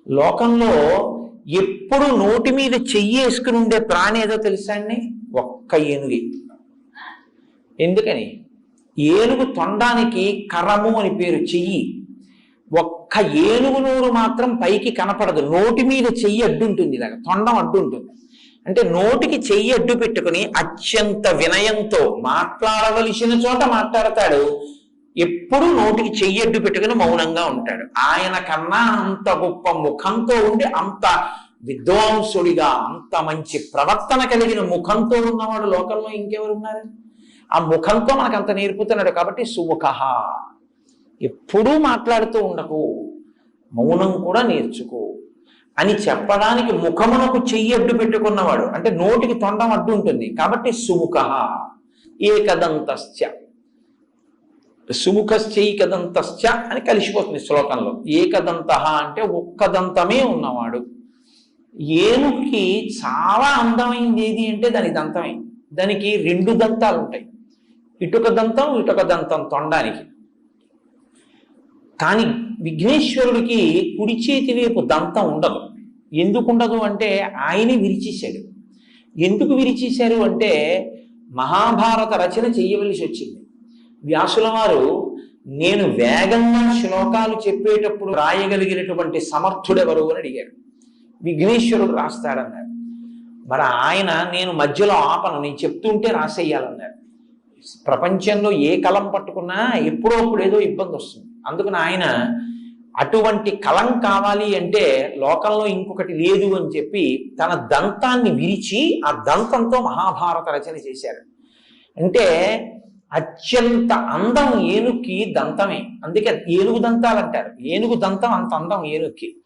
లోకంలో ఎప్పుడు నోటి మీద చెయ్యి వేసుకుని ఉండే ప్రాణి ఏదో తెలుసా అండి? ఒక్క ఏనుగి. ఎందుకని? ఏనుగు తొండానికి కరము అని పేరు, చెయ్యి. ఒక్క ఏనుగు నోరు మాత్రం పైకి కనపడదు, నోటి మీద చెయ్యి అడ్డుంటుంది, ఇలాగ తొండం అడ్డుంటుంది. అంటే నోటికి చెయ్యి అడ్డు పెట్టుకుని అత్యంత వినయంతో మాట్లాడవలసిన చోట మాట్లాడతాడు, ఎప్పుడు నోటికి చెయ్యి అడ్డు పెట్టుకుని మౌనంగా ఉంటాడు. ఆయన కన్నా అంత గొప్ప ముఖంతో ఉండి, అంత విద్వాంసుడిగా, అంత మంచి ప్రవర్తన కలిగిన ముఖంతో ఉన్నవాడు లోకంలో ఇంకెవరున్నారు? ఆ ముఖంతో మనకు అంత నేర్పుతున్నాడు. కాబట్టి సుముఖ, ఎప్పుడూ మాట్లాడుతూ ఉండకు, మౌనం కూడా నేర్చుకో అని చెప్పడానికి ముఖమునకు చెయ్యి అడ్డు పెట్టుకున్నవాడు. అంటే నోటికి తొండం అడ్డు ఉంటుంది కాబట్టి సుముఖ. ఏకదంతశ్చ, సుముఖశ్చైకదంతశ్చ అని కలిసిపోతుంది శ్లోకంలో. ఏకదంత అంటే ఒక్క దంతమే ఉన్నవాడు. ఏనుగుకి చాలా అందమైంది ఏది అంటే దాని దంతమే. దానికి రెండు దంతాలు ఉంటాయి, ఇటుక దంతం ఇటుక దంతం తొండానికి. కానీ విఘ్నేశ్వరుడికి కుడి చేతి వైపు దంతం ఉండదు. ఎందుకు ఉండదు అంటే ఆయనే విరిచేశాడు. ఎందుకు విరిచేశారు అంటే మహాభారత రచన చెయ్యవలసి వచ్చింది. వ్యాసుల వారు నేను వేగంగా శ్లోకాలు చెప్పేటప్పుడు రాయగలిగినటువంటి సమర్థుడెవరు అని అడిగారు. విఘ్నేశ్వరుడు రాస్తాడన్నారు. మరి ఆయన నేను మధ్యలో ఆపను, నేను చెప్తుంటే రాసేయాలన్నారు. ప్రపంచంలో ఏ కలం పట్టుకున్నా ఎప్పుడో అప్పుడు ఏదో ఇబ్బంది వస్తుంది. అందుకని ఆయన అటువంటి కలం కావాలి అంటే లోకంలో ఇంకొకటి లేదు అని చెప్పి తన దంతాన్ని విరిచి ఆ దంతంతో మహాభారత రచన చేశారు. అంటే అత్యంత అందం ఏనుగుకి దంతమే. అందుకే ఏనుగు దంతాలు అంటారు. ఏనుగు దంతం అంత అందం ఏనుగుకి.